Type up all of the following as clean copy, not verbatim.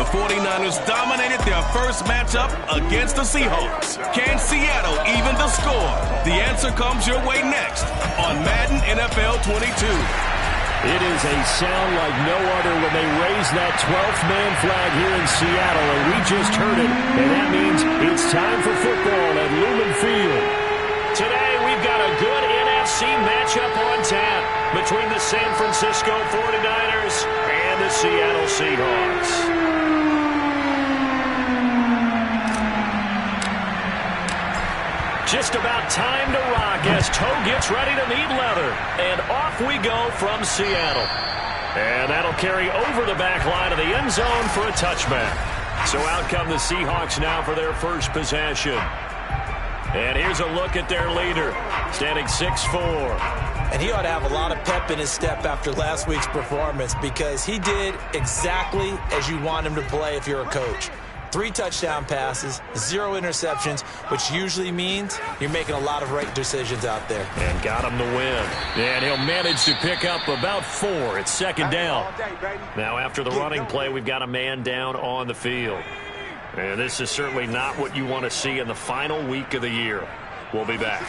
The 49ers dominated their first matchup against the Seahawks. Can Seattle even the score? The answer comes your way next on Madden NFL 22. It is a sound like no other when they raise that 12th man flag here in Seattle, and we just heard it, and that means it's time for football at Lumen Field. Today we've got a good NFC matchup on tap between the San Francisco 49ers and the Seattle Seahawks. Just about time to rock as toe gets ready to meet leather. And off we go from Seattle. And that'll carry over the back line of the end zone for a touchback. So out come the Seahawks now for their first possession. And here's a look at their leader, standing 6'4". And he ought to have a lot of pep in his step after last week's performance because he did exactly as you want him to play if you're a coach. 3 touchdown passes, 0 interceptions, which usually means you're making a lot of right decisions out there. And got him the win. And he'll manage to pick up about 4. It's second down. Now after the running play, we've got a man down on the field. And this is certainly not what you want to see in the final week of the year. We'll be back.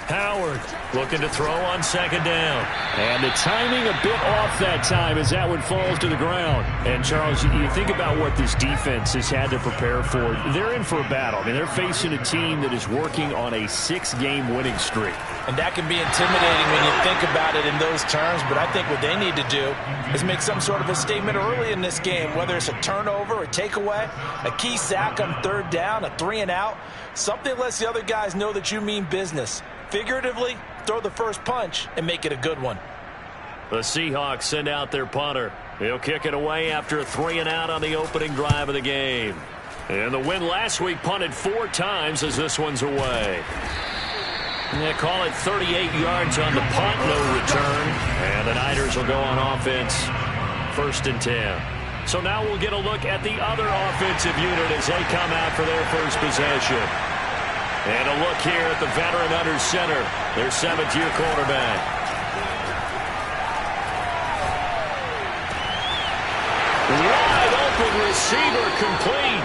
Howard looking to throw on second down. And the timing a bit off that time as that one falls to the ground. And, Charles, you think about what this defense has had to prepare for. They're in for a battle. I mean, they're facing a team that is working on a 6-game winning streak. And that can be intimidating when you think about it in those terms. But I think what they need to do is make some sort of a statement early in this game, whether it's a turnover, a takeaway, a key sack on third down, a 3-and-out. Something lets the other guys know that you mean business. Figuratively, throw the first punch and make it a good one. The Seahawks send out their punter. He'll kick it away after a 3-and-out on the opening drive of the game. And the win last week punted 4 times as this one's away. They call it 38 yards on the punt, no return. And the Niners will go on offense, 1st and 10. So now we'll get a look at the other offensive unit as they come out for their first possession. And a look here at the veteran under center, their 7th-year quarterback. Wide open receiver complete.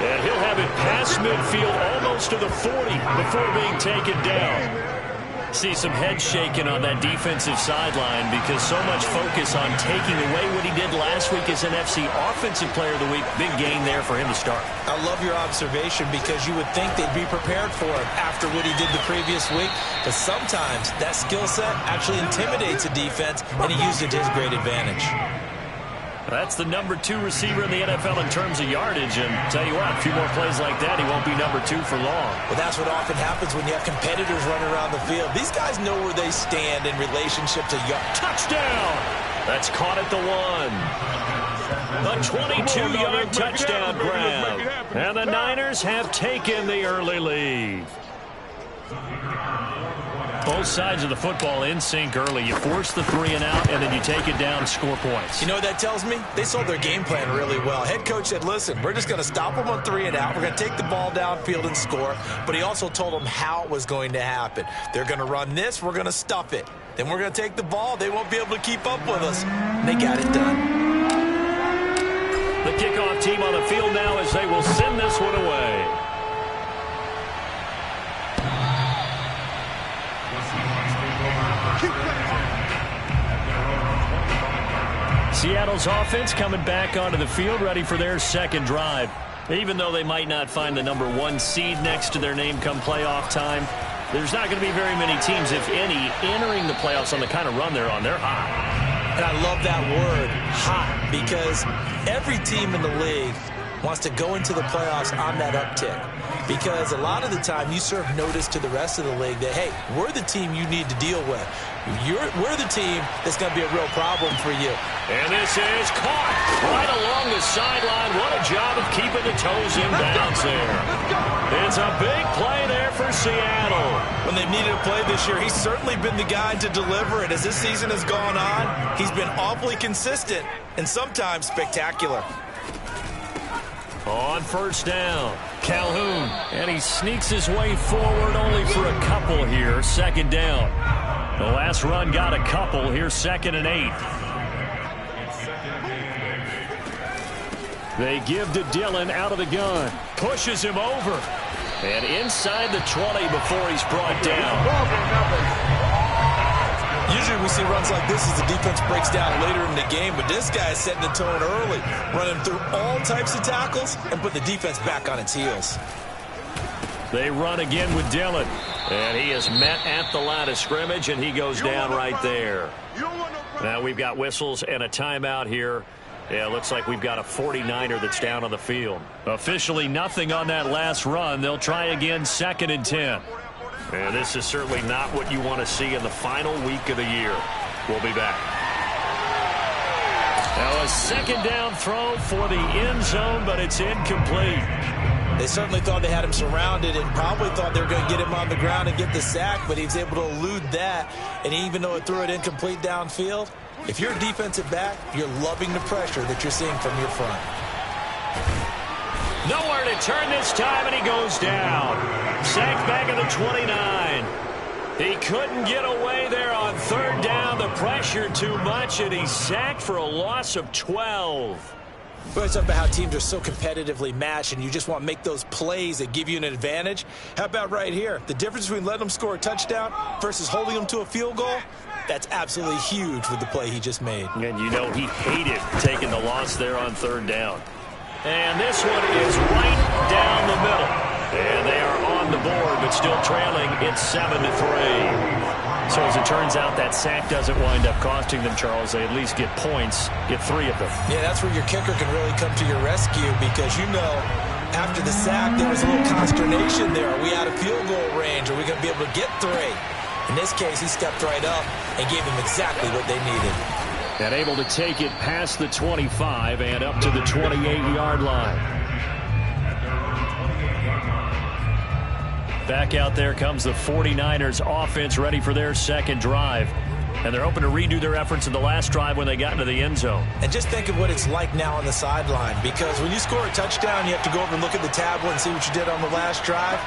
And he'll have it past midfield almost to the 40 before being taken down. See some head shaking on that defensive sideline because so much focus on taking away what he did last week as NFC Offensive Player of the Week. Big game there for him to start. I love your observation because you would think they'd be prepared for it after what he did the previous week. But sometimes that skill set actually intimidates a defense, and he used it to his great advantage. That's the number 2 receiver in the NFL in terms of yardage. And tell you what, a few more plays like that, he won't be number 2 for long. Well, that's what often happens when you have competitors running around the field. These guys know where they stand in relationship to yard. Touchdown! That's caught at the 1. A 22-yard touchdown grab. And the Niners have taken the early lead. Both sides of the football in sync early. You force the 3-and-out, and then you take it down, score points. You know what that tells me? They sold their game plan really well. Head coach said, listen, we're just going to stop them on 3-and-out. We're going to take the ball downfield and score. But he also told them how it was going to happen. They're going to run this. We're going to stuff it. Then we're going to take the ball. They won't be able to keep up with us. And they got it done. The kickoff team on the field now as they will send this one away. Seattle's offense coming back onto the field, ready for their second drive. Even though they might not find the number 1 seed next to their name come playoff time, there's not going to be very many teams, if any, entering the playoffs on the kind of run they're on. They're hot. And I love that word, hot, because every team in the league wants to go into the playoffs on that uptick. Because a lot of the time you serve notice to the rest of the league that, hey, we're the team you need to deal with. We're the team that's going to be a real problem for you. And this is caught right along the sideline. What a job of keeping the toes in bounds there. It's a big play there for Seattle. When they've needed a play this year, he's certainly been the guy to deliver it. As this season has gone on, he's been awfully consistent and sometimes spectacular. On first down, Calhoun, and he sneaks his way forward only for a couple here, second down. The last run got a couple, here's 2nd and 8. They give to Dillon out of the gun. Pushes him over. And inside the 20 before he's brought down. Usually we see runs like this as the defense breaks down later in the game, but this guy is setting the tone early, running through all types of tackles and put the defense back on its heels. They run again with Dillon, and he is met at the line of scrimmage, and he goes down right there. Now we've got whistles and a timeout here. Yeah, looks like we've got a 49er that's down on the field. Officially nothing on that last run. They'll try again, 2nd and 10. And this is certainly not what you want to see in the final week of the year. We'll be back. Now a 2nd down throw for the end zone, but it's incomplete. They certainly thought they had him surrounded and probably thought they were going to get him on the ground and get the sack, but he was able to elude that. And even though it threw it incomplete downfield, if you're a defensive back, you're loving the pressure that you're seeing from your front. Nowhere to turn this time, and he goes down. Sacked back at the 29. He couldn't get away there on 3rd down. The pressure too much, and he's sacked for a loss of 12. But it's about how teams are so competitively matched, and you just want to make those plays that give you an advantage. How about right here? The difference between letting them score a touchdown versus holding them to a field goal, that's absolutely huge with the play he just made. And you know he hated taking the loss there on 3rd down. And this one is right down the middle. And they are on the board, but still trailing. It's 7-3. So as it turns out, that sack doesn't wind up costing them, Charles. They at least get points, get 3 of them. Yeah, that's where your kicker can really come to your rescue because, you know, after the sack, there was a little consternation there. Are we out of field goal range? Are we going to be able to get 3? In this case, he stepped right up and gave them exactly what they needed. And able to take it past the 25 and up to the 28-yard line. Back out there comes the 49ers offense ready for their 2nd drive. And they're hoping to redo their efforts in the last drive when they got into the end zone. And just think of what it's like now on the sideline, because when you score a touchdown, you have to go over and look at the tablet and see what you did on the last drive.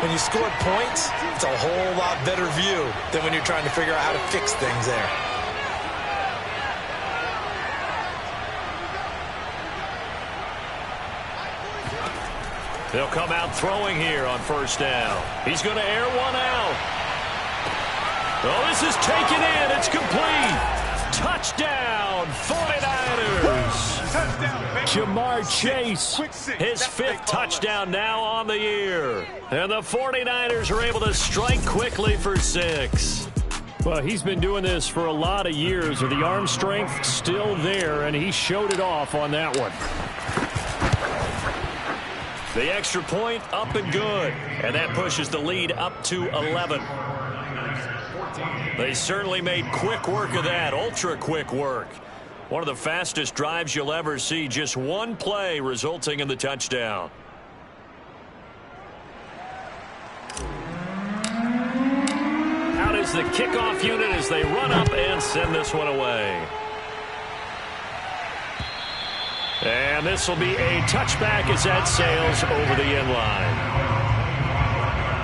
When you scored points, it's a whole lot better view than when you're trying to figure out how to fix things there. They'll come out throwing here on 1st down. He's going to air one out. Oh, this is taken in. It's complete. Touchdown, 49ers. Jamar Chase, his 5th touchdown now on the year. And the 49ers are able to strike quickly for 6. Well, he's been doing this for a lot of years, with the arm strength still there, and he showed it off on that one. The extra point up and good, and that pushes the lead up to 11. They certainly made quick work of that, ultra quick work. One of the fastest drives you'll ever see, just one play resulting in the touchdown. Out is the kickoff unit as they run up and send this one away. And this will be a touchback as that sails over the end line.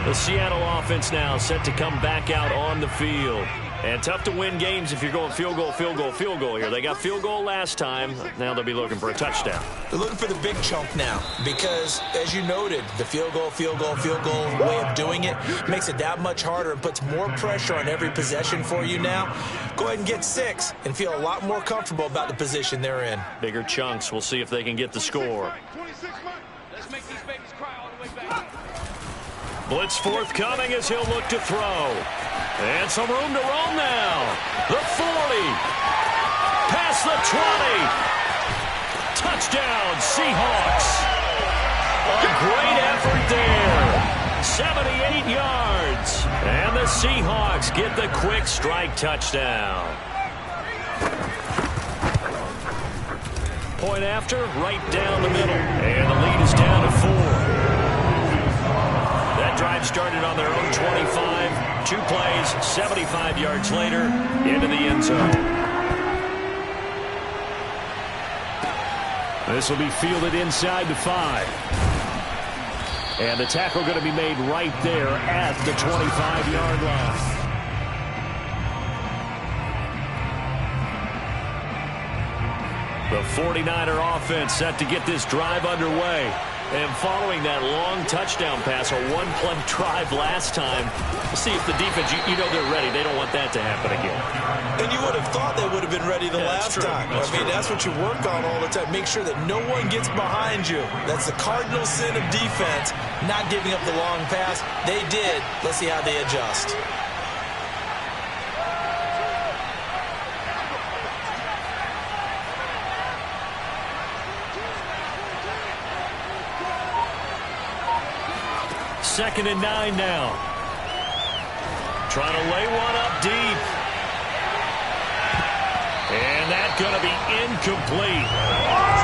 The Seattle offense now set to come back out on the field. And tough to win games if you're going field goal, field goal, field goal here. They got field goal last time. Now they'll be looking for a touchdown. They're looking for the big chunk now because, as you noted, the field goal way of doing it makes it that much harder and puts more pressure on every possession for you now. Go ahead and get 6 and feel a lot more comfortable about the position they're in. Bigger chunks. We'll see if they can get the score. Let's make these babies cry all the way back. Blitz forthcoming as he'll look to throw. And some room to roam now. The 40. Past the 20. Touchdown, Seahawks. A great effort there. 78 yards. And the Seahawks get the quick strike touchdown. Point after, right down the middle. And the lead is down to 4. That drive started on their own 25. 2 plays, 75 yards later, into the end zone. This will be fielded inside the 5. And the tackle going to be made right there at the 25-yard line. The 49er offense set to get this drive underway. And following that long touchdown pass, a one-play drive last time, see if the defense, you know they're ready. They don't want that to happen again. And you would have thought they would have been ready the last time. That's what you work on all the time. Make sure that no one gets behind you. That's the cardinal sin of defense, not giving up the long pass. They did. Let's see how they adjust. Second and 9 now. Trying to lay one up deep. And that's going to be incomplete.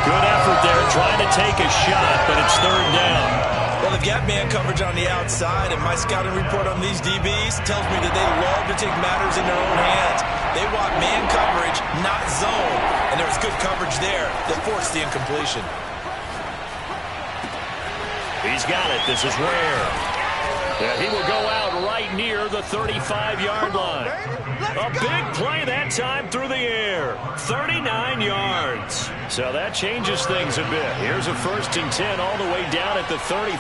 Good effort there trying to take a shot, but it's third down. Well, they've got man coverage on the outside, and my scouting report on these DBs tells me that they love to take matters in their own hands. They want man coverage, not zone. And there was good coverage there that forced the incompletion. He's got it. This is Ware. Yeah, he will go out right near the 35-yard line. A big play that time through the air. 39 yards. So that changes things a bit. Here's a 1st and 10 all the way down at the 35.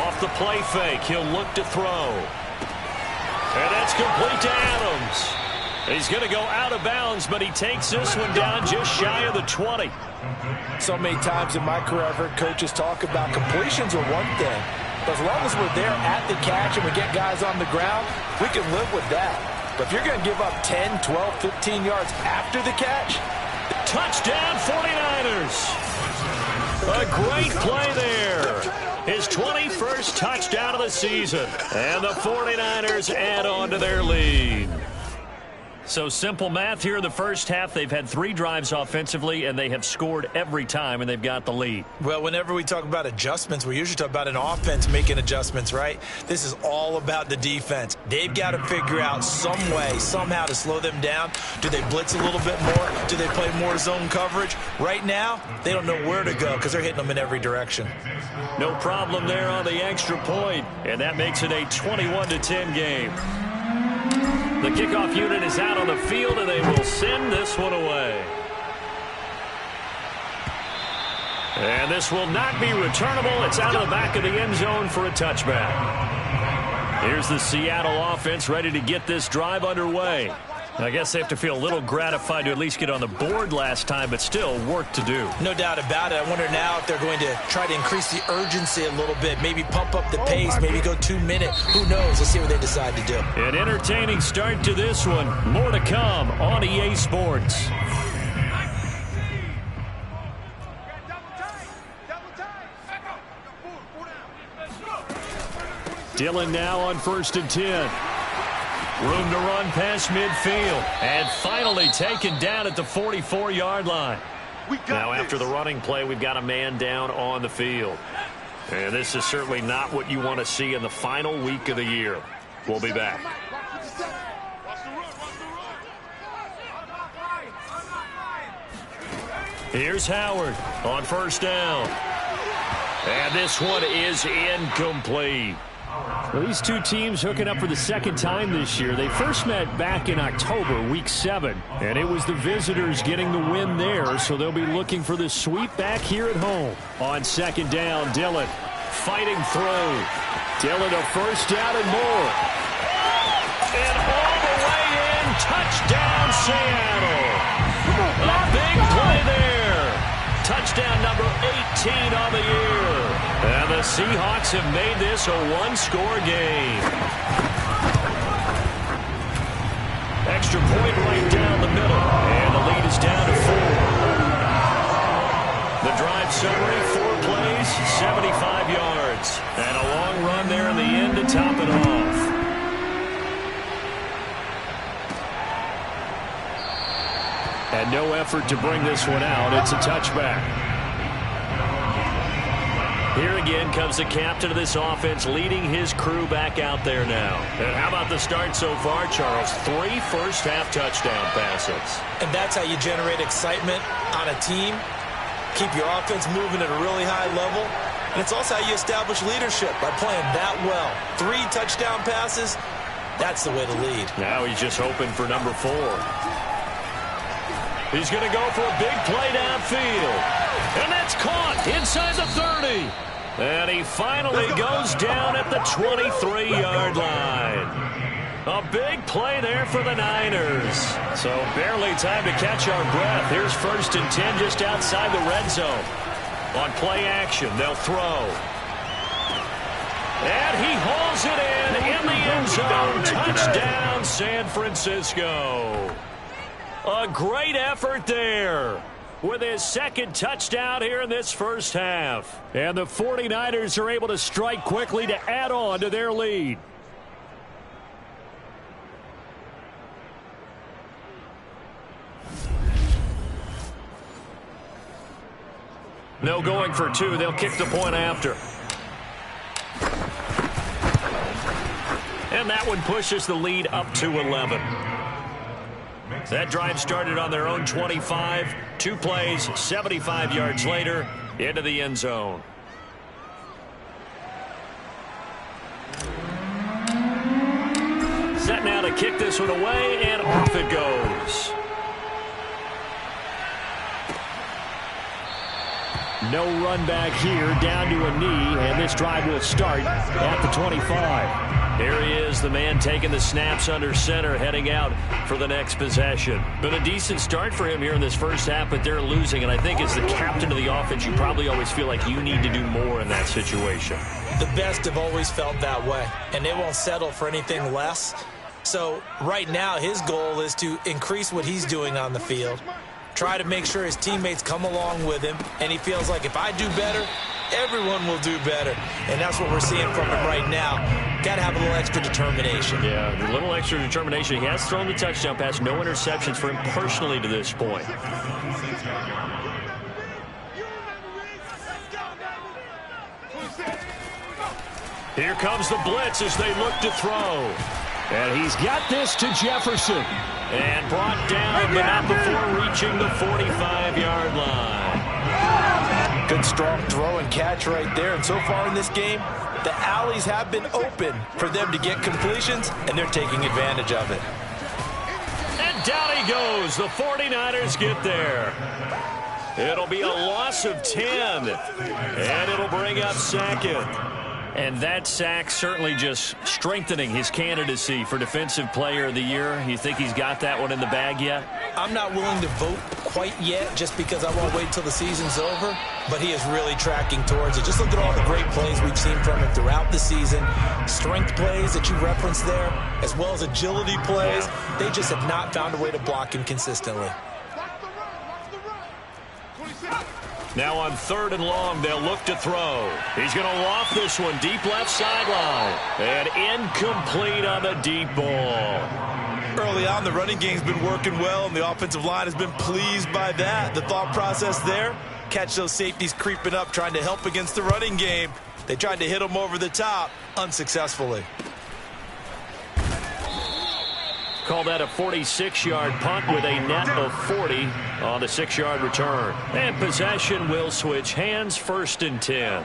Off the play fake, he'll look to throw. And that's complete to Adams. He's going to go out of bounds, but he takes this one down just shy of the 20. So many times in my career, I've heard coaches talk about completions are one thing. But as long as we're there at the catch and we get guys on the ground, we can live with that. But if you're going to give up 10, 12, 15 yards after the catch, touchdown 49ers. A great play there. His 21st touchdown of the season. And the 49ers add on to their lead. So simple math here in the first half. They've had 3 drives offensively, and they have scored every time, and they've got the lead. Well, whenever we talk about adjustments, we usually talk about an offense making adjustments, right? This is all about the defense. They've got to figure out some way, somehow to slow them down. Do they blitz a little bit more? Do they play more zone coverage? Right now, they don't know where to go because they're hitting them in every direction. No problem there on the extra point, and that makes it a 21-10 game. The kickoff unit is out on the field, and they will send this one away. And this will not be returnable. It's out of the back of the end zone for a touchback. Here's the Seattle offense ready to get this drive underway. I guess they have to feel a little gratified to at least get on the board last time, but still work to do. No doubt about it. I wonder now if they're going to try to increase the urgency a little bit, maybe pump up the pace, maybe go 2 minutes. Who knows? Let's see what they decide to do. An entertaining start to this one. More to come on EA Sports. Dillon now on 1st and 10. Room to run past midfield. And finally taken down at the 44-yard line. Now after the running play, we've got a man down on the field. And this is certainly not what you want to see in the final week of the year. We'll be back. Here's Howard on 1st down. And this one is incomplete. Well, these two teams hooking up for the 2nd time this year. They first met back in October, week 7. And it was the visitors getting the win there, so they'll be looking for the sweep back here at home. On 2nd down, Dillon fighting through. Dillon a 1st down and more. And all the way in, touchdown Seattle. A big play there. Touchdown number 18 on the year. And the Seahawks have made this a 1-score game. Extra point right down the middle. And the lead is down to 4. The drive summary, 4 plays, 75 yards. And a long run there in the end to top it off. And no effort to bring this one out. It's a touchback. Here again comes the captain of this offense leading his crew back out there now. And how about the start so far, Charles? 3 first-half touchdown passes. And that's how you generate excitement on a team. Keep your offense moving at a really high level. And it's also how you establish leadership by playing that well. 3 touchdown passes. That's the way to lead. Now he's just hoping for number 4. He's going to go for a big play downfield. And that's caught inside the 30. And he finally goes down at the 23-yard line. A big play there for the Niners. So barely time to catch our breath. Here's 1st and 10 just outside the red zone. On play action, they'll throw. And he hauls it in the end zone. Touchdown, San Francisco. A great effort there with his 2nd touchdown here in this first half. And the 49ers are able to strike quickly to add on to their lead. No going for 2. They'll kick the point after. And that one pushes the lead up to 11. That drive started on their own 25. 2 plays, 75 yards later, into the end zone. Set now to kick this one away, and off it goes. No run back here, down to a knee, and this drive will start at the 25. Here he is, the man taking the snaps under center, heading out for the next possession. Been a decent start for him here in this first half, but they're losing, and I think as the captain of the offense, you probably always feel like you need to do more in that situation. The best have always felt that way, and they won't settle for anything less. So right now, his goal is to increase what he's doing on the field, try to make sure his teammates come along with him, and he feels like if I do better, everyone will do better. And that's what we're seeing from him right now. Got to have a little extra determination. Yeah, a little extra determination. He has thrown the touchdown pass, no interceptions for him personally to this point. Here comes the blitz as they look to throw. And he's got this to Jefferson. And brought down, but not before reaching the 45-yard line. Good strong throw and catch right there. And so far in this game, the alleys have been open for them to get completions, and they're taking advantage of it. And down he goes. The 49ers get there. It'll be a loss of 10. And it'll bring up 2nd. And that sack certainly just strengthening his candidacy for Defensive Player of the Year. You think he's got that one in the bag yet? I'm not willing to vote quite yet just because I won't wait until the season's over, but he is really tracking towards it. Just look at all the great plays we've seen from him throughout the season. Strength plays that you referenced there, as well as agility plays. They just have not found a way to block him consistently. Now on 3rd and long, they'll look to throw. He's going to loft this one deep left sideline. And incomplete on the deep ball. Early on, the running game's been working well, and the offensive line has been pleased by that. The thought process there, catch those safeties creeping up, trying to help against the running game. They tried to hit them over the top, unsuccessfully. Call that a 46-yard punt with a net of 40 on the 6-yard return. And possession will switch hands, 1st and 10.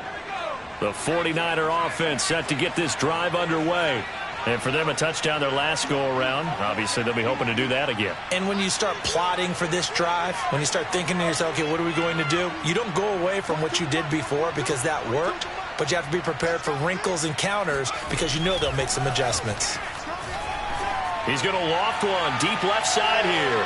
The 49er offense set to get this drive underway. And for them, a touchdown their last go-around. Obviously, they'll be hoping to do that again. And when you start plotting for this drive, when you start thinking to yourself, okay, what are we going to do? You don't go away from what you did before because that worked, but you have to be prepared for wrinkles and counters because you know they'll make some adjustments. He's going to loft one deep left side here.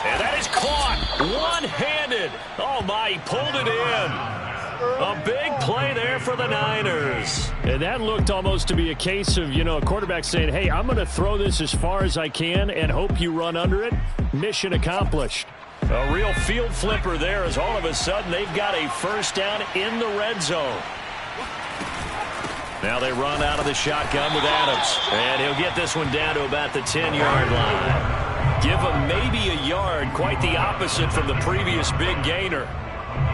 And that is caught one-handed. Oh, my, he pulled it in. A big play there for the Niners. And that looked almost to be a case of, a quarterback saying, hey, I'm going to throw this as far as I can and hope you run under it. Mission accomplished. A real field flipper there as all of a sudden they've got a 1st down in the red zone. Now they run out of the shotgun with Adams. And he'll get this one down to about the 10-yard line. Give him maybe a yard, quite the opposite from the previous big gainer.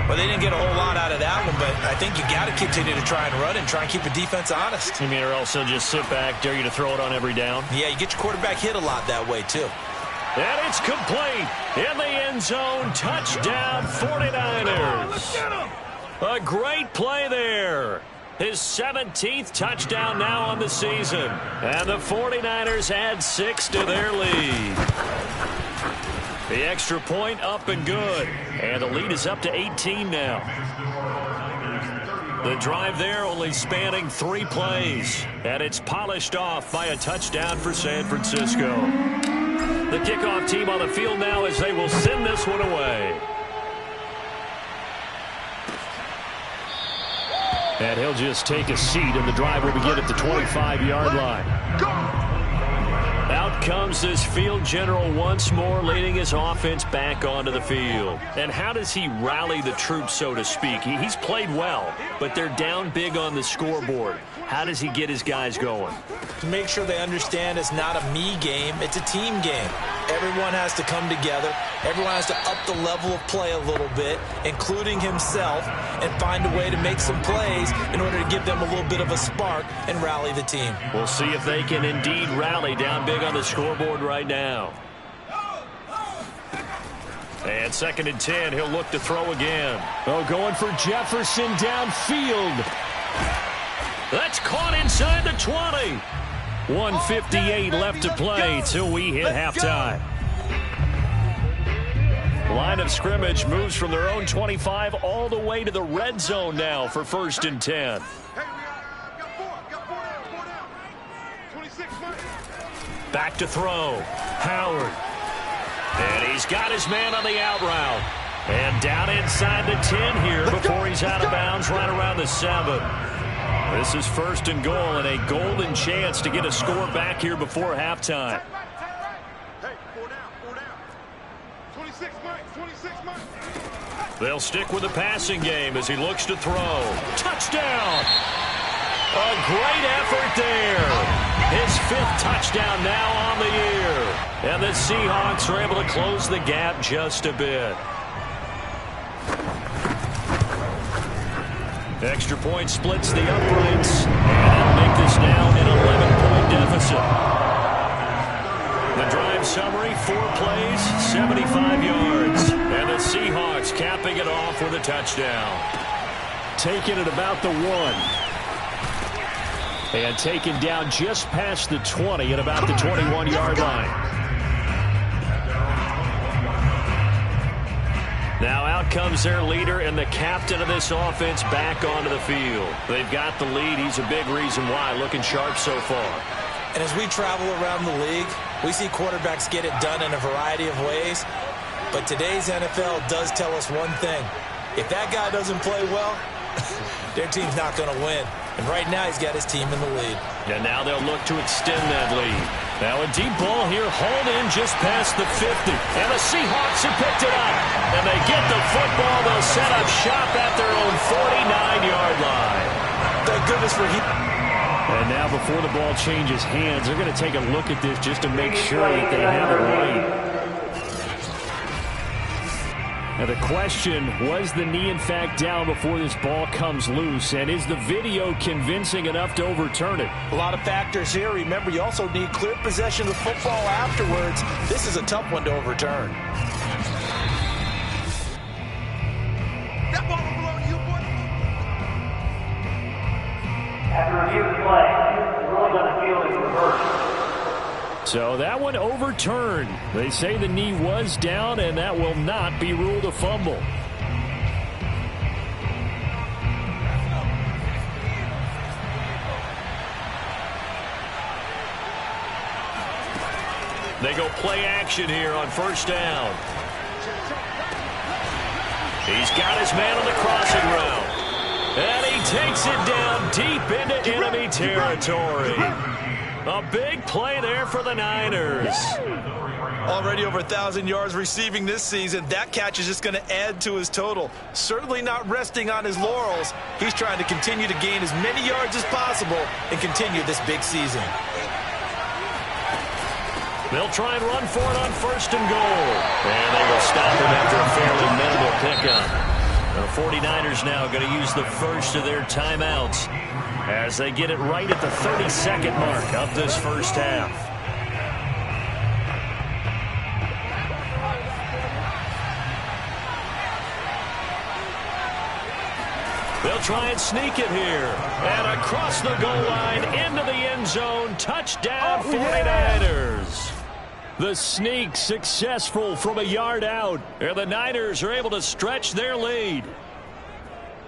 Well, they didn't get a whole lot out of that one, but I think you got to continue to try and run and try and keep the defense honest. You mean, or else they'll just sit back, dare you to throw it on every down? Yeah, you get your quarterback hit a lot that way, too. And it's complete in the end zone. Touchdown, 49ers. A great play there. His 17th touchdown now on the season. And the 49ers add 6 to their lead. The extra point up and good. And the lead is up to 18 now. The drive there only spanning 3 plays. And it's polished off by a touchdown for San Francisco. The kickoff team on the field now as they will send this one away. And he'll just take a seat, and the drive will begin at the 25-yard line. Out comes this field general once more, leading his offense back onto the field. And how does he rally the troops, so to speak? He's played well, but they're down big on the scoreboard. How does he get his guys going? To make sure they understand it's not a me game, it's a team game. Everyone has to come together. Everyone has to up the level of play a little bit, including himself, and find a way to make some plays in order to give them a little bit of a spark and rally the team. We'll see if they can indeed rally down big on the scoreboard right now. And 2nd and 10, he'll look to throw again. Oh, going for Jefferson downfield. That's caught inside the 20. 1:58 left to play till we hit halftime. Line of scrimmage moves from their own 25 all the way to the red zone now for 1st and 10. Back to throw. Howard. And he's got his man on the out route. And down inside the 10 here before he's out of bounds right around the 7. This is 1st and goal and a golden chance to get a score back here before halftime. They'll stick with the passing game as he looks to throw. Touchdown! A great effort there. His 5th touchdown now on the year. And the Seahawks are able to close the gap just a bit. Extra point splits the uprights, and it'll make this now an 11-point deficit. The drive summary, 4 plays, 75 yards. And the Seahawks capping it off with a touchdown. Taken at about the 1. And taken down just past the 20 at about the 21-yard line. Now out comes their leader and the captain of this offense back onto the field. They've got the lead. He's a big reason why. Looking sharp so far. And as we travel around the league, we see quarterbacks get it done in a variety of ways. But today's NFL does tell us one thing. If that guy doesn't play well, their team's not going to win. And right now he's got his team in the lead. And now they'll look to extend that lead. Now a deep ball here, hauled in just past the 50. And the Seahawks have picked it up. And they get the football. They'll set up shop at their own 49-yard line. Thank goodness for him. And now before the ball changes hands, they're going to take a look at this just to make sure that they have it right. Now the question, was the knee in fact down before this ball comes loose? And is the video convincing enough to overturn it? A lot of factors here. Remember, you also need clear possession of the football afterwards. This is a tough one to overturn. That ball will belong to you, boy. After review of the play, the ruling on the field is reversed. So that one overturned. They say the knee was down, and that will not be ruled a fumble. They go play action here on 1st down. He's got his man on the crossing route. And he takes it down deep into enemy territory. A big play there for the Niners. Already over 1,000 yards receiving this season. That catch is just going to add to his total. Certainly not resting on his laurels. He's trying to continue to gain as many yards as possible and continue this big season. They'll try and run for it on 1st and goal. And they will stop him after a fairly minimal pickup. The 49ers now going to use the first of their timeouts as they get it right at the 30-second mark of this first half. They'll try and sneak it here. And across the goal line, into the end zone. Touchdown, 49ers. The sneak successful from a yard out. And the Niners are able to stretch their lead.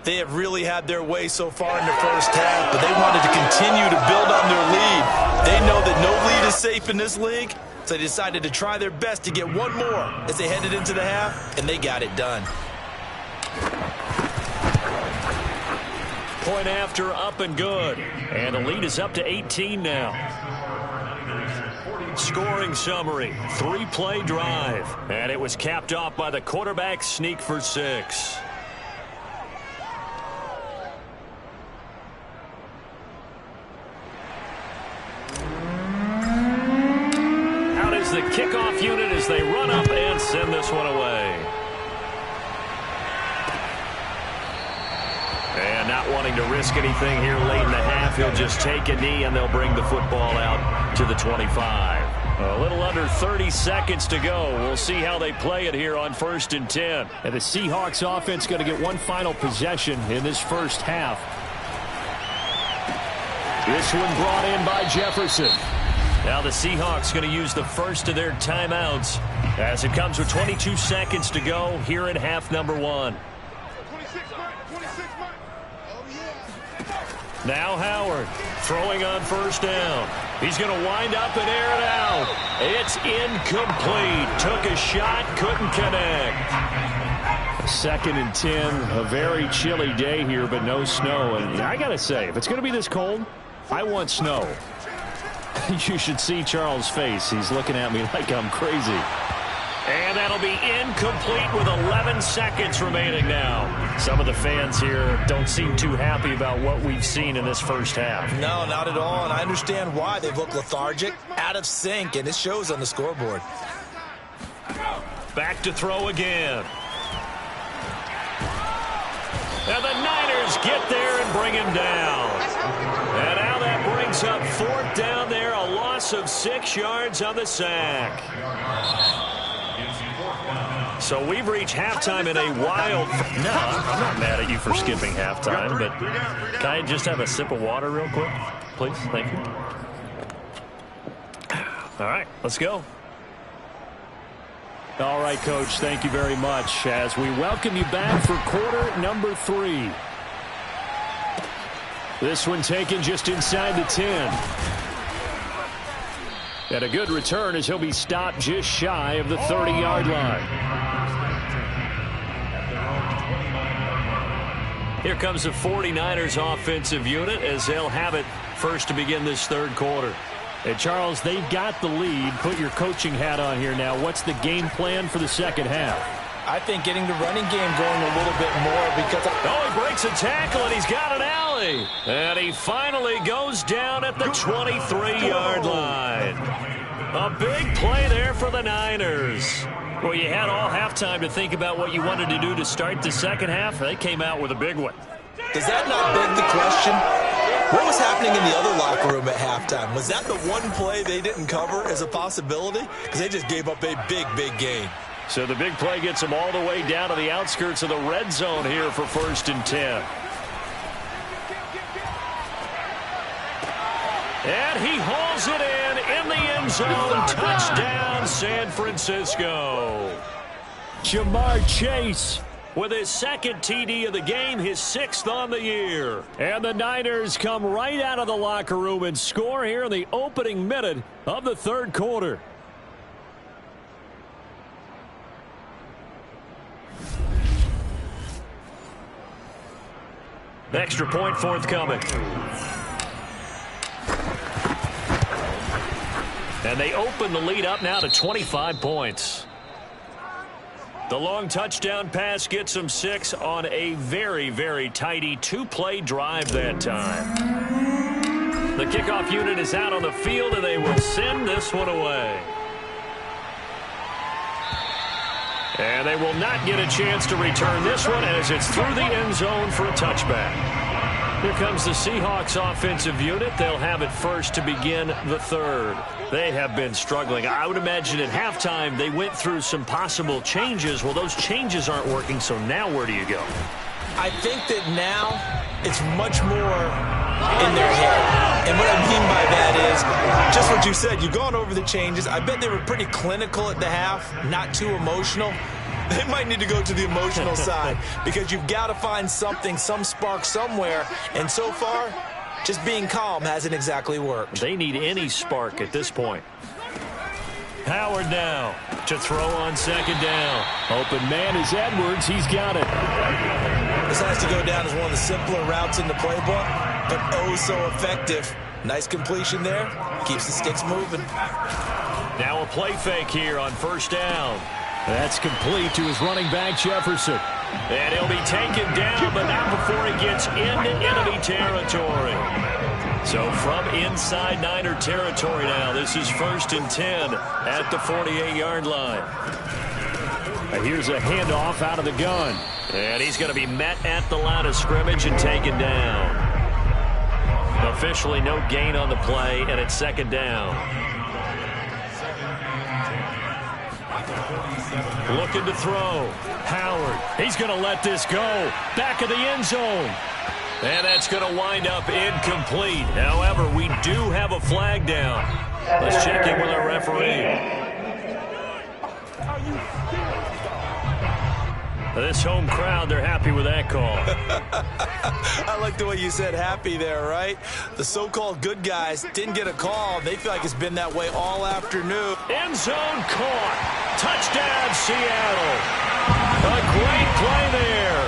They have really had their way so far in the first half, but they wanted to continue to build on their lead. They know that no lead is safe in this league, so they decided to try their best to get one more as they headed into the half, and they got it done. Point after, up and good. And the lead is up to 18 now. Scoring summary, 3-play drive. And it was capped off by the quarterback sneak for 6. Out is the kickoff unit as they run up and send this one away. And not wanting to risk anything here late in the half, he'll just take a knee and they'll bring the football out to the 25. A little under 30 seconds to go. We'll see how they play it here on 1st and 10. And the Seahawks offense going to get one final possession in this first half. This one brought in by Jefferson. Now the Seahawks going to use the first of their timeouts as it comes with 22 seconds to go here in half number 1. Now Howard throwing on 1st down. He's going to wind up and air it out. It's incomplete. Took a shot, couldn't connect. 2nd and 10, a very chilly day here, but no snow. And I got to say, if it's going to be this cold, I want snow. You should see Charles' face. He's looking at me like I'm crazy. And that'll be incomplete with 11 seconds remaining now. Some of the fans here don't seem too happy about what we've seen in this first half. No, not at all, and I understand why. They've looked lethargic, out of sync, and it shows on the scoreboard. Back to throw again. And the Niners get there and bring him down. And now that brings up 4th down there, a loss of 6 yards on the sack. So we've reached halftime in a wild... No, I'm not mad at you for skipping halftime, but can I just have a sip of water real quick, please? Thank you. All right, let's go. All right, Coach, thank you very much as we welcome you back for quarter number 3. This one taken just inside the 10. And a good return as he'll be stopped just shy of the 30-yard line. Here comes the 49ers offensive unit as they'll have it first to begin this 3rd quarter. And Charles, they've got the lead. Put your coaching hat on here now. What's the game plan for the 2nd half? I think getting the running game going a little bit more because... Oh, he breaks a tackle and he's got an alley. And he finally goes down at the 23-yard line. A big play there for the Niners. Well, you had all halftime to think about what you wanted to do to start the 2nd half. They came out with a big one. Does that not beg the question? What was happening in the other locker room at halftime? Was that the one play they didn't cover as a possibility? Because they just gave up a big, big gain. So the big play gets them all the way down to the outskirts of the red zone here for 1st and 10. And he hauls it in the end zone. Touchdown, San Francisco. Jamar Chase with his 2nd TD of the game, his 6th on the year. And the Niners come right out of the locker room and score here in the opening minute of the 3rd quarter. Extra point forthcoming. And they open the lead up now to 25 points. The long touchdown pass gets them 6 on a very, very tidy 2-play drive that time. The kickoff unit is out on the field, and they will send this one away. And they will not get a chance to return this one as it's through the end zone for a touchback. Here comes the Seahawks offensive unit. They'll have it first to begin the 3rd. They have been struggling. I would imagine at halftime they went through some possible changes. Well, those changes aren't working, so now where do you go? I think that now it's much more in their head. And what I mean by that is just what you said. You've gone over the changes. I bet they were pretty clinical at the half, not too emotional. They might need to go to the emotional side because you've got to find something, some spark somewhere. And so far, just being calm hasn't exactly worked. They need any spark at this point. Howard now to throw on second down. Open man is Edwards. He's got it. This has to go down as one of the simpler routes in the playbook, but oh so effective. Nice completion there. Keeps the sticks moving. Now a play fake here on first down. That's complete to his running back, Jefferson. And he'll be taken down, but not before he gets into enemy territory. So from inside Niner territory now, this is 1st and 10 at the 48-yard line. Here's a handoff out of the gun. And he's going to be met at the line of scrimmage and taken down. Officially no gain on the play, and it's second down. Looking to throw. Howard. He's going to let this go. Back of the end zone. And that's going to wind up incomplete. However, we do have a flag down. Let's check in with our referee. This home crowd, they're happy with that call. I like the way you said happy there, right? The so-called good guys didn't get a call. They feel like it's been that way all afternoon. End zone caught. Touchdown, Seattle. A great play there.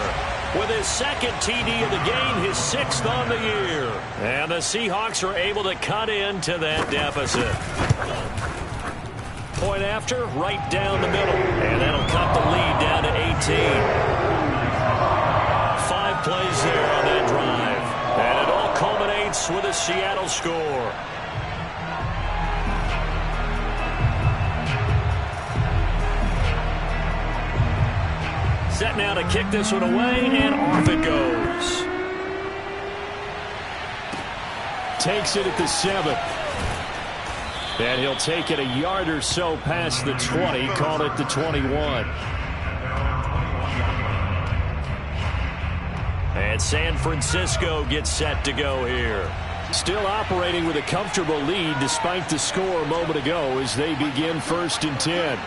With his second TD of the game, his 6th on the year. And the Seahawks are able to cut into that deficit. Point after, right down the middle. And that'll cut the lead down to 18. 5 plays there on that drive. And it all culminates with a Seattle score. Set now to kick this one away, and off it goes. Takes it at the 7. And he'll take it a yard or so past the 20, call it the 21. And San Francisco gets set to go here. Still operating with a comfortable lead despite the score a moment ago as they begin 1st and 10.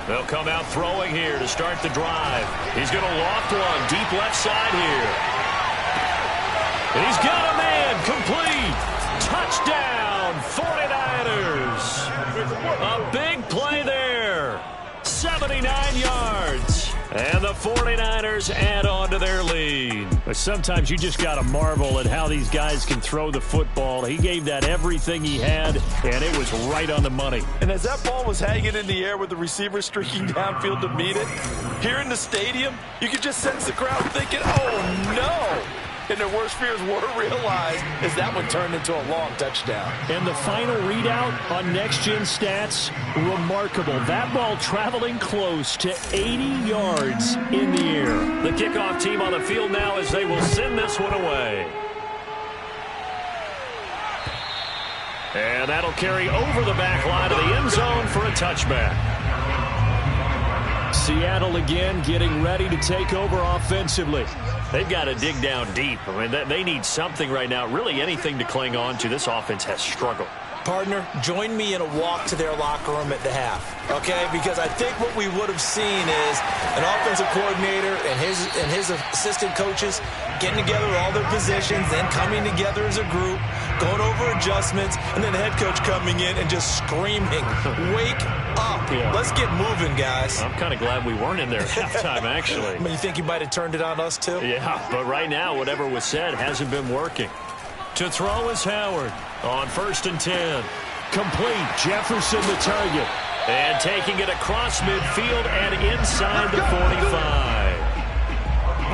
They'll come out throwing here to start the drive. He's going to loft one deep left side here. He's got a man complete. Touchdown, 49ers. A big play there. 79 yards. And the 49ers add on to their lead. But sometimes you just got to marvel at how these guys can throw the football. He gave that everything he had, and it was right on the money. And as that ball was hanging in the air with the receiver streaking downfield to meet it, here in the stadium, you could just sense the crowd thinking, oh, no. And their worst fears were realized as that one turned into a long touchdown. And the final readout on next-gen stats, remarkable. That ball traveling close to 80 yards in the air. The kickoff team on the field now as they will send this one away. And that'll carry over the back line of the end zone for a touchback. Seattle again getting ready to take over offensively. They've got to dig down deep. I mean, they need something right now, really anything to cling on to. This offense has struggled. Partner, join me in a walk to their locker room at the half, okay? Because I think what we would have seen is an offensive coordinator and his assistant coaches getting together all their positions, then coming together as a group, going over adjustments, and then the head coach coming in and just screaming, wake up. Yeah. Let's get moving, guys. I'm kind of glad we weren't in there at halftime, actually. I mean, you think you might have turned it on us, too? Yeah, but right now, whatever was said hasn't been working. To throw is Howard on 1st and 10. Complete. Jefferson the target. And taking it across midfield and inside the 45.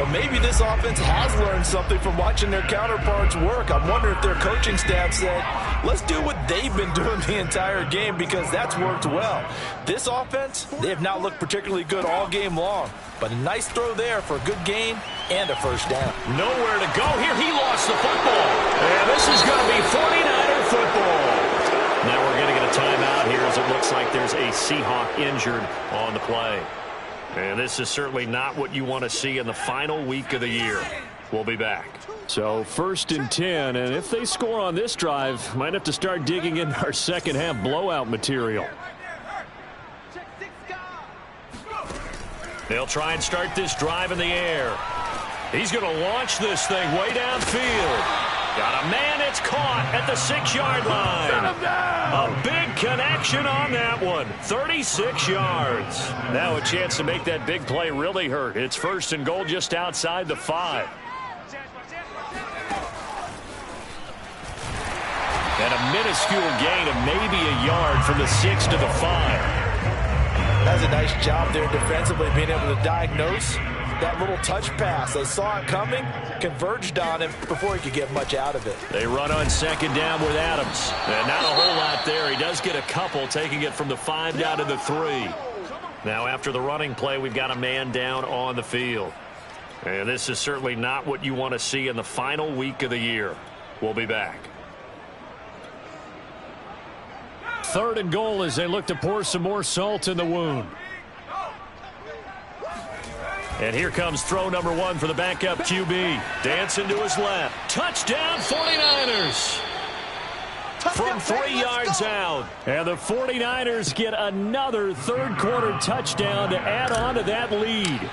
Well, maybe this offense has learned something from watching their counterparts work. I'm wondering if their coaching staff said, let's do what they've been doing the entire game, because that's worked well. This offense, they have not looked particularly good all game long. But a nice throw there for a good gain and a first down. Nowhere to go here. He lost the football. And this is going to be 49er football. Now we're going to get a timeout here as it looks like there's a Seahawk injured on the play. And this is certainly not what you want to see in the final week of the year. We'll be back. So 1st and 10, and if they score on this drive, might have to start digging into our second half blowout material. They'll try and start this drive in the air. He's going to launch this thing way downfield. Got a man, it's caught at the 6-yard line. A big connection on that one. 36 yards. Now a chance to make that big play really hurt. It's 1st and goal just outside the 5. And a minuscule gain of maybe a yard from the 6 to the 5. That's a nice job there defensively, being able to diagnose that little touch pass. They saw it coming, converged on him before he could get much out of it. They run on 2nd down with Adams. And not a whole lot there. He does get a couple, taking it from the 5 down to the 3. Now after the running play, we've got a man down on the field. And this is certainly not what you want to see in the final week of the year. We'll be back. 3rd and goal as they look to pour some more salt in the wound. And here comes throw number 1 for the backup QB. Dancing to his left. Touchdown 49ers. From 3 yards out. And the 49ers get another 3rd quarter touchdown to add on to that lead.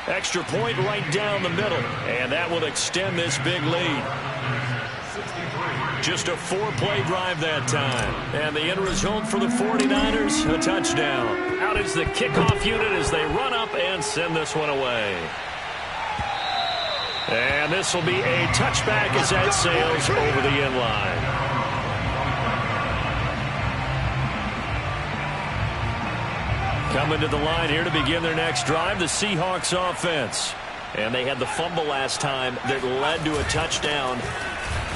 Extra point right down the middle. And that will extend this big lead. Just a 4-play drive that time. And the end result for the 49ers, a touchdown. Out is the kickoff unit as they run up and send this one away. And this will be a touchback as that sails over the end line. Coming to the line here to begin their next drive, the Seahawks offense. And they had the fumble last time that led to a touchdown.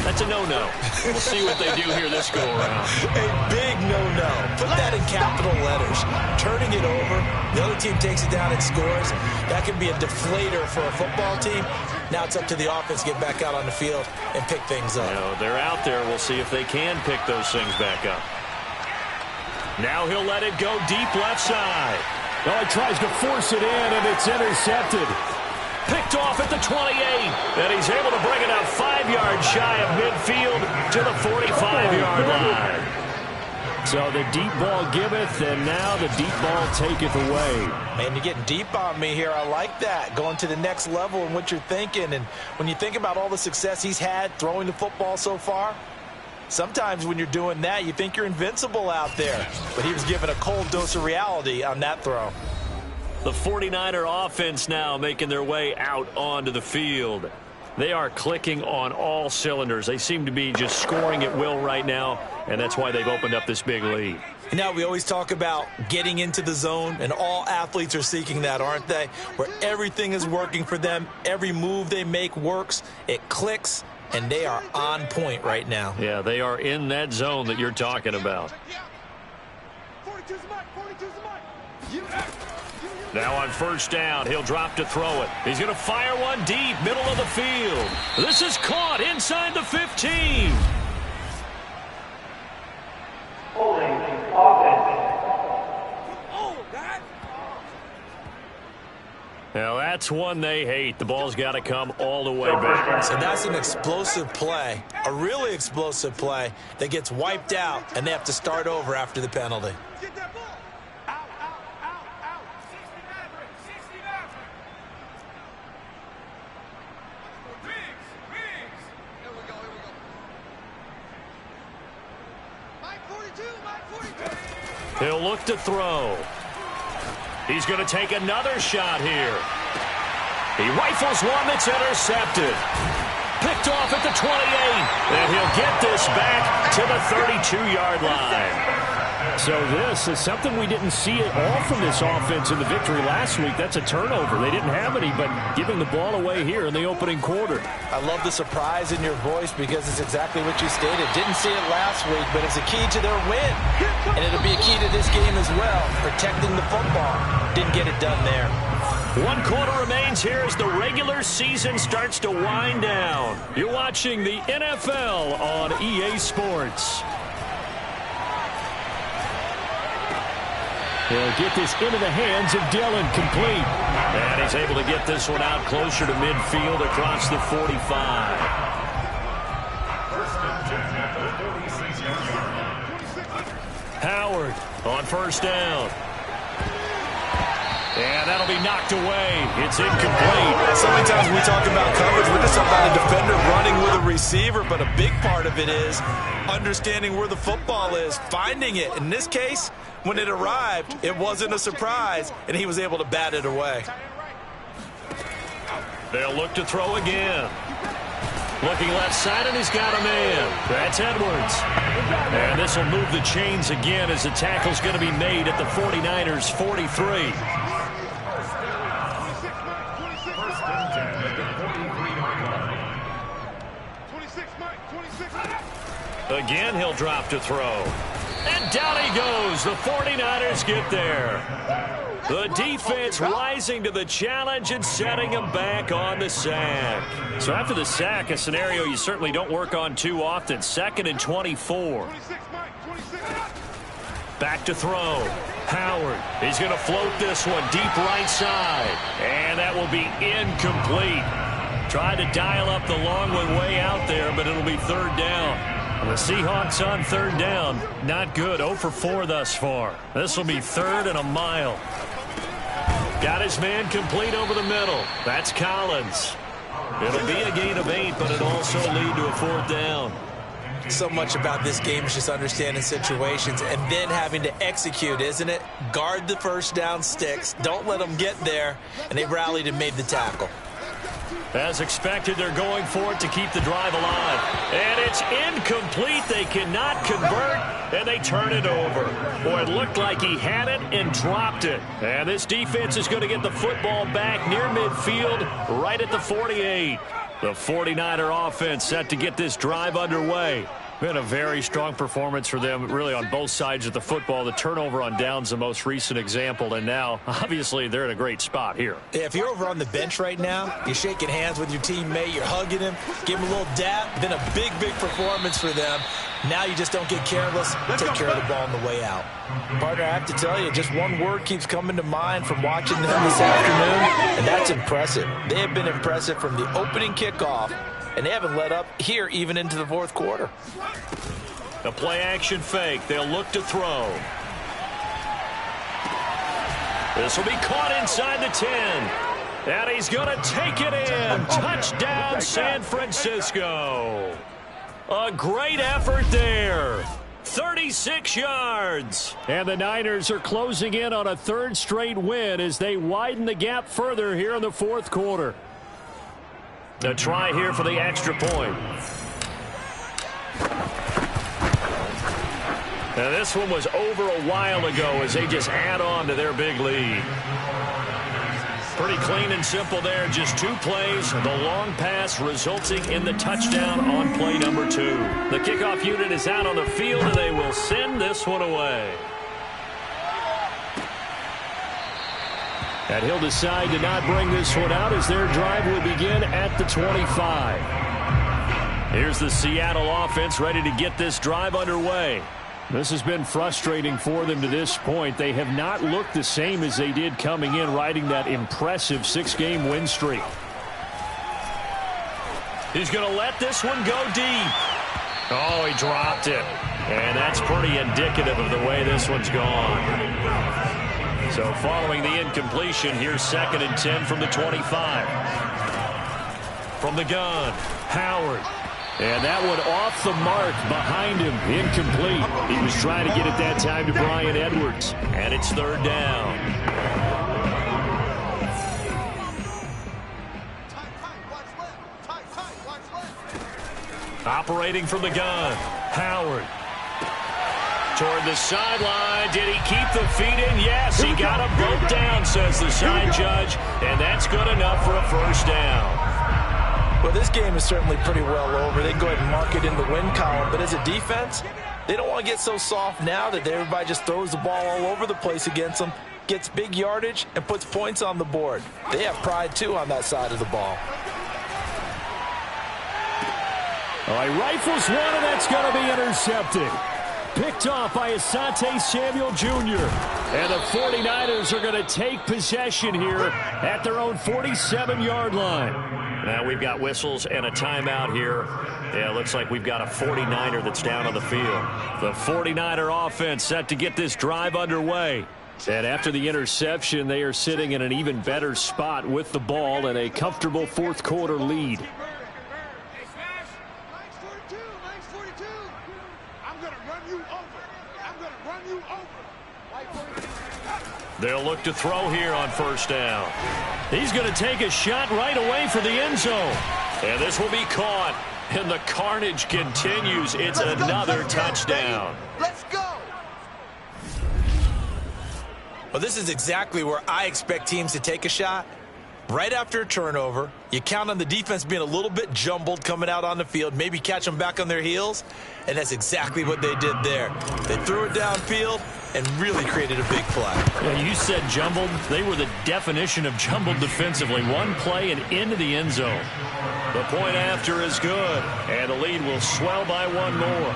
That's a no-no. We'll see what they do here this go-around. A big no-no. Put that in capital letters. Turning it over, the other team takes it down and scores. That can be a deflator for a football team. Now it's up to the offense to get back out on the field and pick things up. You know, they're out there. We'll see if they can pick those things back up. Now he'll let it go deep left side. Oh, he tries to force it in, and it's intercepted. Picked off at the 28. And he's able to bring it out 5 yards shy of midfield to the 45-yard line. So the deep ball giveth, and now the deep ball taketh away. Man, you're getting deep on me here. I like that. Going to the next level in what you're thinking. And when you think about all the success he's had throwing the football so far, sometimes when you're doing that, you think you're invincible out there. But he was given a cold dose of reality on that throw. The 49er offense now making their way out onto the field. They are clicking on all cylinders. They seem to be just scoring at will right now, and that's why they've opened up this big lead. Now, we always talk about getting into the zone, and all athletes are seeking that, aren't they? Where everything is working for them. Every move they make works. It clicks, and they are on point right now. Yeah, they are in that zone that you're talking about. Now on 1st down, he'll drop to throw it. He's going to fire one deep, middle of the field. This is caught inside the 15. Holding offense. Now that's one they hate. The ball's got to come all the way back. So that's an explosive play, a really explosive play that gets wiped out, and they have to start over after the penalty. He'll look to throw. He's going to take another shot here. He rifles one that's intercepted. Picked off at the 28. And he'll get this back to the 32-yard line. So this is something we didn't see at all from this offense in the victory last week. That's a turnover. They didn't have any, but giving the ball away here in the opening quarter. I love the surprise in your voice because it's exactly what you stated. Didn't see it last week, but it's a key to their win. And it'll be a key to this game as well, protecting the football. Didn't get it done there. 1 quarter remains here as the regular season starts to wind down. You're watching the NFL on EA Sports. He'll get this into the hands of Dillon, complete. And he's able to get this one out closer to midfield across the 45. Howard on first down. And that'll be knocked away. It's incomplete. So many times when we talk about coverage, we're just talking about a defender running with a receiver, but a big part of it is understanding where the football is, finding it. In this case, when it arrived, it wasn't a surprise, and he was able to bat it away. They'll look to throw again. Looking left side, and he's got a man. That's Edwards. And this will move the chains again as the tackle's going to be made at the 49ers' 43. Again, he'll drop to throw. And down he goes. The 49ers get there. The defense rising to the challenge and setting him back on the sack. So after the sack, a scenario you certainly don't work on too often. 2nd and 24. Back to throw. Howard. He's going to float this one deep right side. And that will be incomplete. Tried to dial up the long one way out there, but it'll be 3rd down. The Seahawks on 3rd down. Not good. 0 for 4 thus far. This will be 3rd and a mile. Got his man complete over the middle. That's Collins. It'll be a gain of 8, but it'll also lead to a 4th down. So much about this game is just understanding situations and then having to execute, isn't it? Guard the first down sticks. Don't let them get there. And they rallied and made the tackle. As expected, they're going for it to keep the drive alive. And it's incomplete. They cannot convert, and they turn it over. Boy, it looked like he had it and dropped it. And this defense is going to get the football back near midfield, right at the 48. The 49er offense set to get this drive underway. Been a very strong performance for them, really, on both sides of the football. The turnover on downs, the most recent example, and now, obviously, they're in a great spot here. Yeah, if you're over on the bench right now, you're shaking hands with your teammate, you're hugging him, give him a little dap. Been a big, big performance for them. Now you just don't get careless, take care of the ball on the way out. Partner, I have to tell you, just one word keeps coming to mind from watching them this afternoon, and that's impressive. They have been impressive from the opening kickoff, and they haven't let up here even into the 4th quarter. A play-action fake. They'll look to throw. This will be caught inside the 10. And he's going to take it in. Touchdown, San Francisco. A great effort there. 36 yards. And the Niners are closing in on a 3rd straight win as they widen the gap further here in the 4th quarter. A try here for the extra point. Now this one was over a while ago as they just add on to their big lead. Pretty clean and simple there. Just 2 plays. The long pass resulting in the touchdown on play number 2. The kickoff unit is out on the field, and they will send this one away. And he'll decide to not bring this one out as their drive will begin at the 25. Here's the Seattle offense ready to get this drive underway. This has been frustrating for them to this point. They have not looked the same as they did coming in, riding that impressive 6-game win streak. He's going to let this one go deep. Oh, he dropped it. And that's pretty indicative of the way this one's gone. So following the incompletion, here's 2nd and 10 from the 25. From the gun, Howard. And that one off the mark behind him, incomplete. He was trying to get it that time to Bryan Edwards. And it's 3rd down. Operating from the gun, Howard. toward the sideline. Did he keep the feet in? Yes, he got them both down, says the side judge, and that's good enough for a first down. Well, this game is certainly pretty well over. They can go ahead and mark it in the win column, but as a defense, they don't want to get so soft now that everybody just throws the ball all over the place against them, gets big yardage, and puts points on the board. They have pride, too, on that side of the ball. All right, rifles one, and that's going to be intercepted. Picked off by Asante Samuel Jr. And the 49ers are going to take possession here at their own 47-yard line. Now we've got whistles and a timeout here. Yeah, it looks like we've got a 49er that's down on the field. The 49er offense set to get this drive underway. And after the interception, they are sitting in an even better spot with the ball and a comfortable fourth-quarter lead. They'll look to throw here on first down. He's going to take a shot right away for the end zone. And this will be caught. And the carnage continues. It's another touchdown. Let's go. Well, this is exactly where I expect teams to take a shot. Right after a turnover, you count on the defense being a little bit jumbled coming out on the field, maybe catch them back on their heels, and that's exactly what they did there. They threw it downfield and really created a big play. Yeah, you said jumbled. They were the definition of jumbled defensively. One play and into the end zone. The point after is good, and the lead will swell by one more.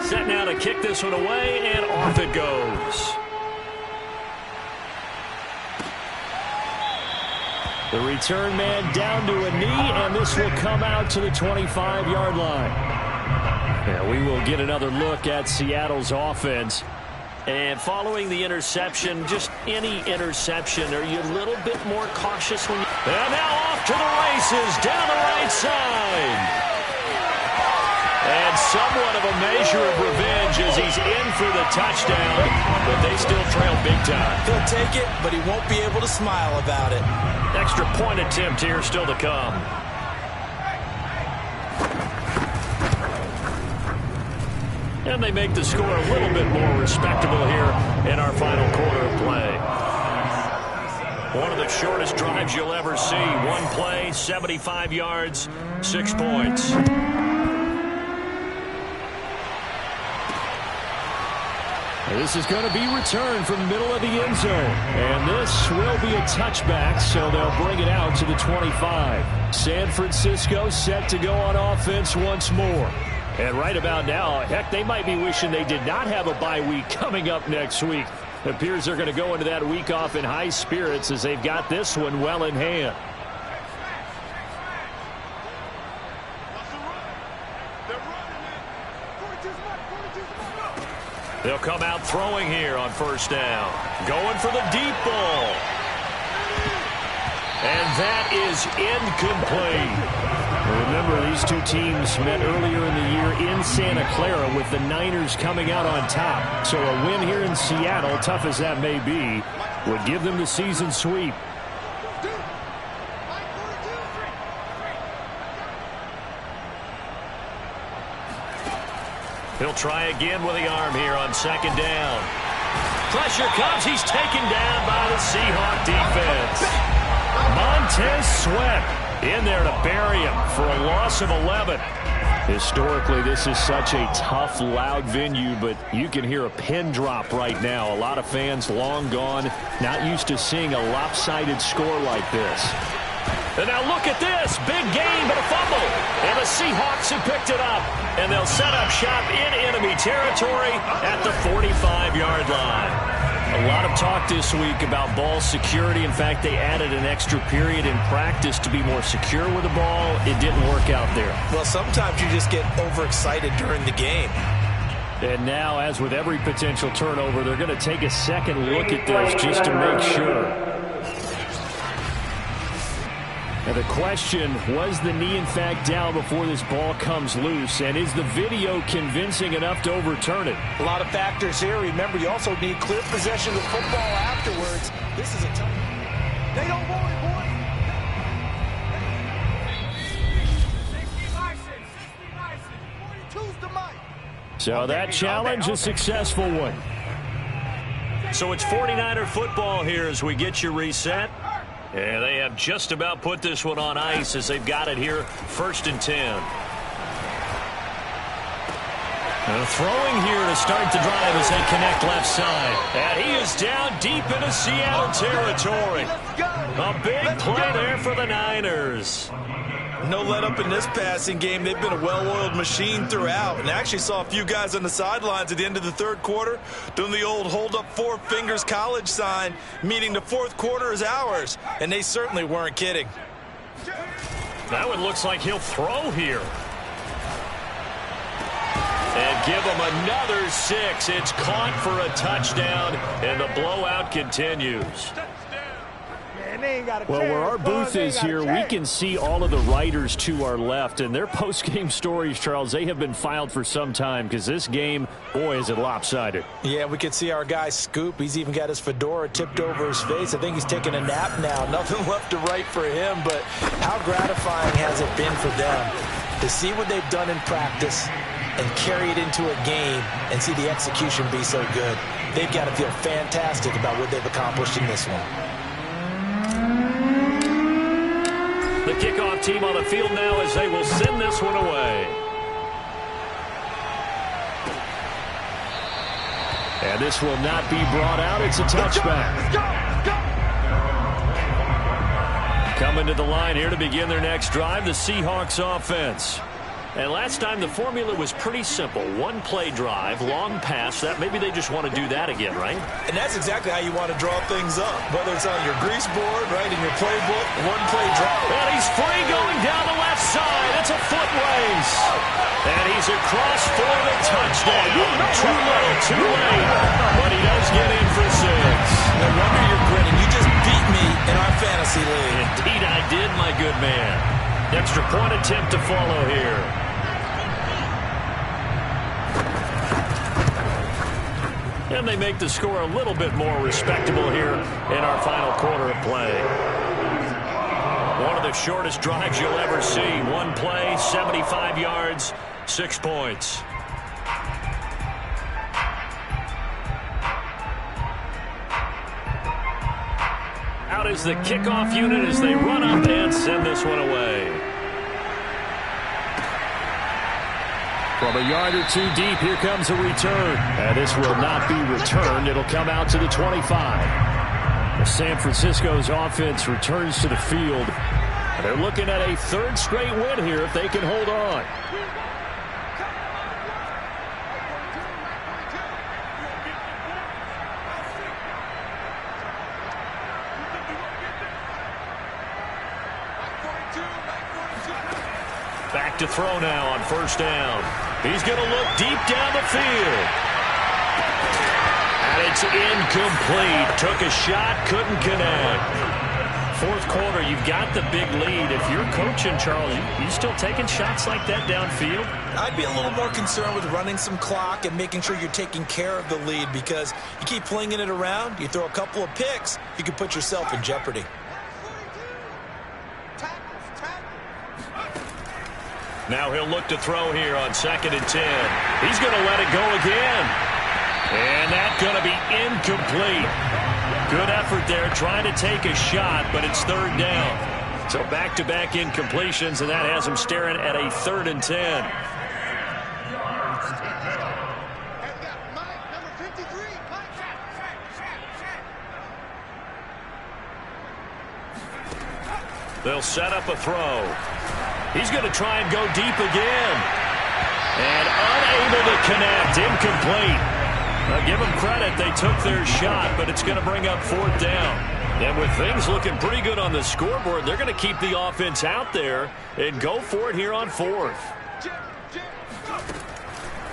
Set now to kick this one away, and off it goes. The return man down to a knee, and this will come out to the 25-yard line. Yeah, we will get another look at Seattle's offense. And following the interception, just any interception, are you a little bit more cautious when you... And now off to the races, down the right side. And somewhat of a measure of revenge as he's in for the touchdown, but they still trail big time. He'll take it, but he won't be able to smile about it. Extra point attempt here still to come. And they make the score a little bit more respectable here in our final quarter of play. One of the shortest drives you'll ever see. One play, 75 yards, 6 points. This is going to be returned from the middle of the end zone. And this will be a touchback, so they'll bring it out to the 25. San Francisco set to go on offense once more. And right about now, heck, they might be wishing they did not have a bye week coming up next week. It appears they're going to go into that week off in high spirits as they've got this one well in hand. They'll come out throwing here on first down. Going for the deep ball. And that is incomplete. Remember, these two teams met earlier in the year in Santa Clara with the Niners coming out on top. So a win here in Seattle, tough as that may be, would give them the season sweep. He'll try again with the arm here on second down. Pressure comes. He's taken down by the Seahawk defense. Montez Sweat in there to bury him for a loss of 11. Historically, this is such a tough, loud venue, but you can hear a pin drop right now. A lot of fans long gone, not used to seeing a lopsided score like this. And now look at this. Big gain, but a fumble. And the Seahawks have picked it up. And they'll set up shop in enemy territory at the 45-yard line. A lot of talk this week about ball security. In fact, they added an extra period in practice to be more secure with the ball. It didn't work out there. Well, sometimes you just get overexcited during the game. And now, as with every potential turnover, they're going to take a second look at this just to make sure. And the question, was the knee in fact down before this ball comes loose? And is the video convincing enough to overturn it? A lot of factors here. Remember, you also need clear possession of the football afterwards. This is a tough. They don't want it, boy. So that challenge, a successful one. So it's 49er football here as we get you reset. And they have just about put this one on ice as they've got it here, 1st and 10. And throwing here to start the drive as they connect left side. And he is down deep into Seattle territory. A big play there for the Niners. No let up in this passing game. They've been a well-oiled machine throughout. And actually saw a few guys on the sidelines at the end of the 3rd quarter doing the old hold up 4 fingers college sign, meaning the 4th quarter is ours. And they certainly weren't kidding. That one looks like he'll throw here. And give him another 6. It's caught for a touchdown, and the blowout continues. Well, where our booth is here, we can see all of the writers to our left, and their post-game stories, Charles, they have been filed for some time because this game, boy, is it lopsided. Yeah, we can see our guy Scoop. He's even got his fedora tipped over his face. I think he's taking a nap now. Nothing left to write for him, but how gratifying has it been for them to see what they've done in practice and carry it into a game and see the execution be so good. They've got to feel fantastic about what they've accomplished in this one. The kickoff team on the field now as they will send this one away. And this will not be brought out. It's a touchback. Coming to the line here to begin their next drive, the Seahawks offense. And last time the formula was pretty simple. 1-play drive, long pass. That maybe they just want to do that again, right? And that's exactly how you want to draw things up. Whether it's on your grease board, right, in your playbook, 1-play drive. And he's free going down the left side. It's a foot race. And he's across for the touchdown. Too little, too late. But he does get in for 6. No wonder you're grinning. You just beat me in our fantasy league. Indeed I did, my good man. Extra point attempt to follow here. And they make the score a little bit more respectable here in our final quarter of play. One of the shortest drives you'll ever see. 1 play, 75 yards, 6 points. Out is the kickoff unit as they run up and send this one away. From a yard or 2 deep, here comes a return. And this will not be returned. It'll come out to the 25. San Francisco's offense returns to the field. They're looking at a 3rd straight win here if they can hold on. Back to throw now on 1st down. He's going to look deep down the field. And it's incomplete. Took a shot, couldn't connect. 4th quarter, you've got the big lead. If you're coaching, Charles, you still taking shots like that downfield? I'd be a little more concerned with running some clock and making sure you're taking care of the lead, because you keep flinging it around, you throw a couple of picks, you can put yourself in jeopardy. Now he'll look to throw here on 2nd and 10. He's going to let it go again. And that's going to be incomplete. Good effort there trying to take a shot, but it's 3rd down. So back-to-back incompletions, and that has him staring at a 3rd and 10. They'll set up a throw. He's going to try and go deep again. And unable to connect. Incomplete. Now, give them credit. They took their shot, but it's going to bring up 4th down. And with things looking pretty good on the scoreboard, they're going to keep the offense out there and go for it here on 4th.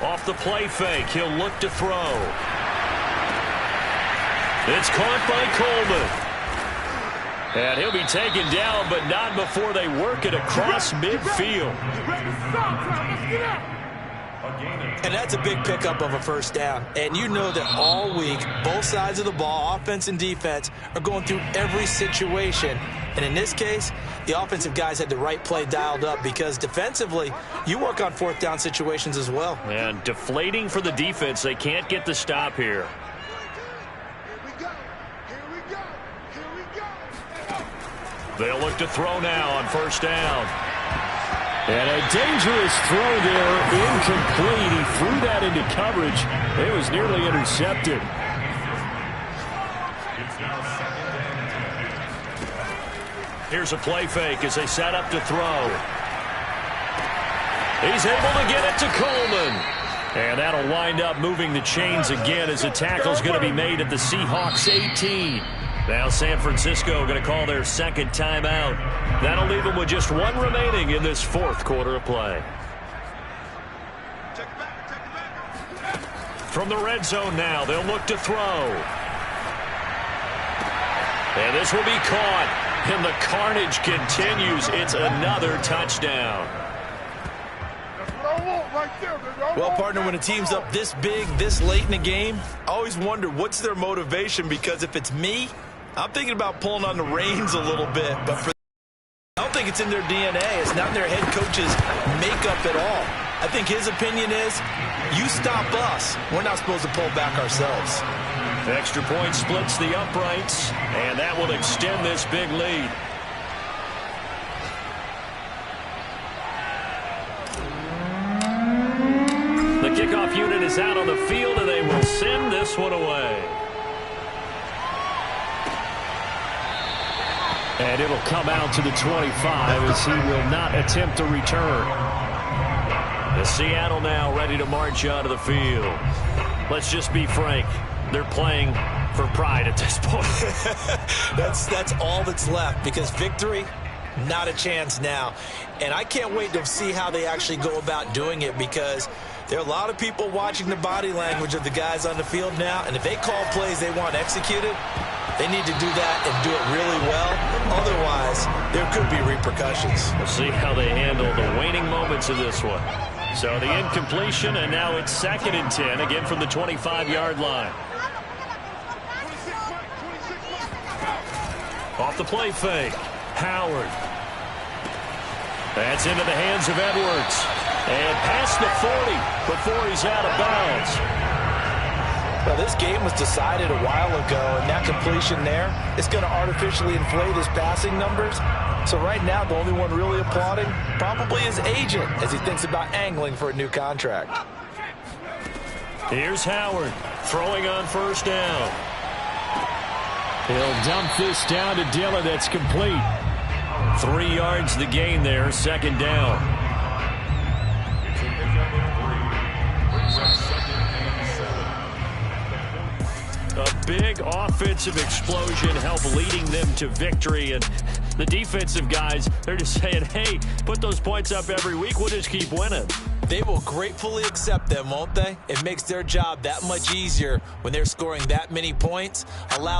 Off the play fake, he'll look to throw. It's caught by Coleman. And he'll be taken down, but not before they work it across midfield. And that's a big pickup of a first down. And you know that all week, both sides of the ball, offense and defense, are going through every situation. And in this case, the offensive guys had the right play dialed up because defensively, you work on fourth down situations as well. And deflating for the defense. They can't get the stop here. They'll look to throw now on first down. And a dangerous throw there, incomplete. He threw that into coverage. It was nearly intercepted. Here's a play fake as they set up to throw. He's able to get it to Coleman. And that'll wind up moving the chains again as the tackle's going to be made at the Seahawks 18. Now San Francisco going to call their second timeout. That'll leave them with just one remaining in this fourth quarter of play. From the red zone now, they'll look to throw. And this will be caught. And the carnage continues. It's another touchdown. Well, partner, when a team's up this big, this late in the game, I always wonder what's their motivation, because if it's me, I'm thinking about pulling on the reins a little bit. But I don't think it's in their DNA. It's not in their head coach's makeup at all. I think his opinion is, you stop us. We're not supposed to pull back ourselves. Extra point splits the uprights, and that will extend this big lead. The kickoff unit is out on the field, and they will send this one away. And it'll come out to the 25 as he will not attempt to return. The Seattle now ready to march out of the field. Let's just be frank. They're playing for pride at this point. That's all that's left, because victory, not a chance now. And I can't wait to see how they actually go about doing it, because there are a lot of people watching the body language of the guys on the field now, and if they call plays they want executed, they need to do that and do it really well. Otherwise, there could be repercussions. We'll see how they handle the waning moments of this one. So the incompletion, and now it's 2nd and 10, again from the 25-yard line. Off the play fake, Howard. That's into the hands of Edwards. And past the 40 before he's out of bounds. Well, this game was decided a while ago, and that completion there is going to artificially inflate his passing numbers. So right now, the only one really applauding probably his agent as he thinks about angling for a new contract. Here's Howard throwing on first down. He'll dump this down to Dillon. That's complete. 3 yards the gain there, 2nd down. A big offensive explosion helped leading them to victory, and the defensive guys, they're just saying, hey, put those points up every week, we'll just keep winning. They will gratefully accept them, won't they? It makes their job that much easier when they're scoring that many points. Allow